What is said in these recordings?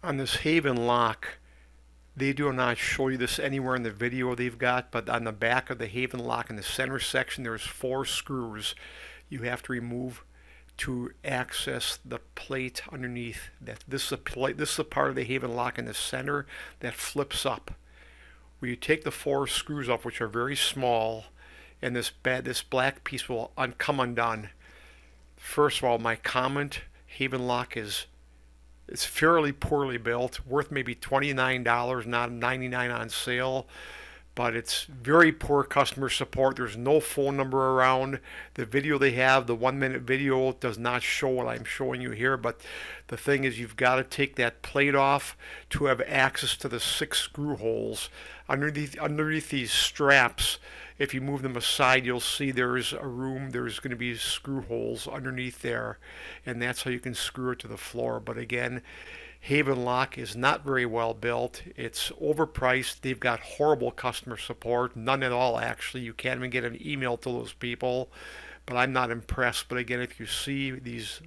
On this Haven lock, they do not show you this anywhere in the video they've got, but on the back of the Haven lock in the center section, there's 4 screws you have to remove to access the plate underneath. This is a plate. This is a part of the Haven lock in the center that flips up. Where you take the 4 screws off, which are very small, and this black piece will come undone. First of all, my comment: Haven lock it's fairly poorly built, worth maybe $29, not $99 on sale, but it's very poor customer support. There's no phone number around. The video they have, the 1-minute video, does not show what I'm showing you here, but the thing is, you've got to take that plate off to have access to the 6 screw holes underneath these straps. If you move them aside, you'll see there's a room, there's going to be screw holes underneath there, and that's how you can screw it to the floor. But again, Haven lock is not very well built. It's overpriced. They've got horrible customer support, none at all actually. You can't even get an email to those people, but I'm not impressed. But again, if you see these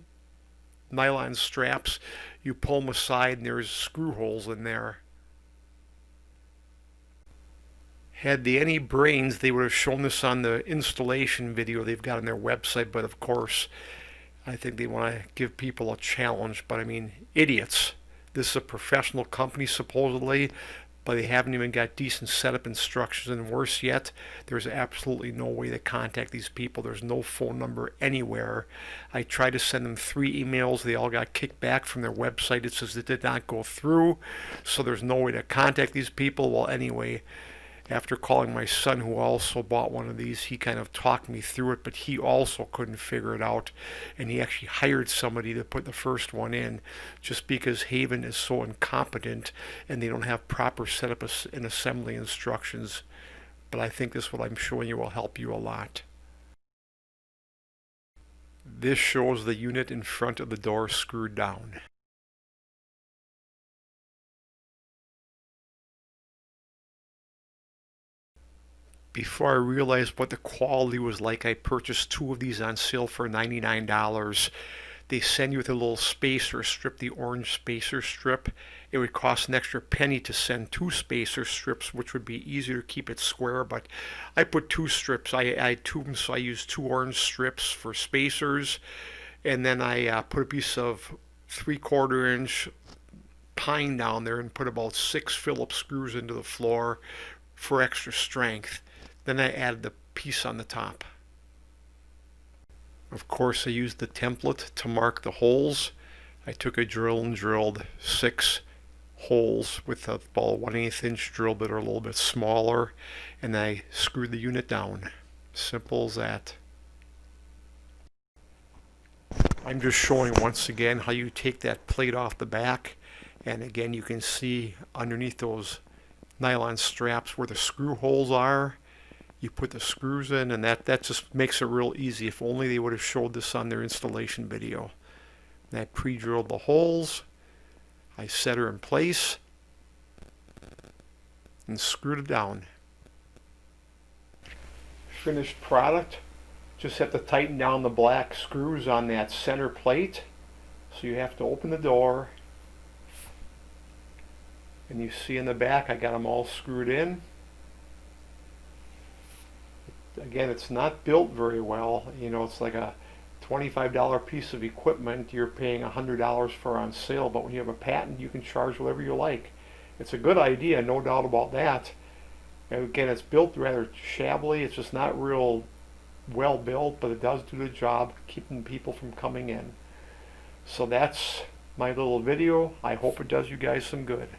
nylon straps, you pull them aside and there's screw holes in there. Had they any brains, they would have shown this on the installation video they've got on their website, but of course, I think they want to give people a challenge. But I mean, idiots. This is a professional company supposedly, but they haven't even got decent setup instructions, and worse yet, there's absolutely no way to contact these people. There's no phone number anywhere. I tried to send them 3 emails. They all got kicked back from their website. It says it did not go through, so there's no way to contact these people. Well, anyway, after calling my son, who also bought one of these, he kind of talked me through it, but he also couldn't figure it out, and he actually hired somebody to put the first one in, just because Haven is so incompetent and they don't have proper setup and assembly instructions. But I think this, what I'm showing you, will help you a lot. This shows the unit in front of the door screwed down. Before I realized what the quality was like, I purchased 2 of these on sale for $99. They send you with a little spacer strip, the orange spacer strip. It would cost an extra penny to send 2 spacer strips, which would be easier to keep it square, but I put 2 strips. I had 2, so I used 2 orange strips for spacers, and then I put a piece of 3/4 inch pine down there and put about 6 Phillips screws into the floor for extra strength. Then I added the piece on the top. Of course, I used the template to mark the holes. I took a drill and drilled 6 holes with a 1/8 inch drill that are a little bit smaller, and I screwed the unit down. Simple as that. I'm just showing once again how you take that plate off the back, and again you can see underneath those nylon straps where the screw holes are. You put the screws in, and that just makes it real easy. If only they would have showed this on their installation video. And I pre-drilled the holes. I set her in place and screwed it down. Finished product. Just have to tighten down the black screws on that center plate. So you have to open the door, and you see in the back I got them all screwed in. Again, it's not built very well. You know, it's like a $25 piece of equipment you're paying $100 for on sale, but when you have a patent, you can charge whatever you like. It's a good idea, no doubt about that. And again, it's built rather shabbily. It's just not real well built, but it does do the job, keeping people from coming in. So that's my little video. I hope it does you guys some good.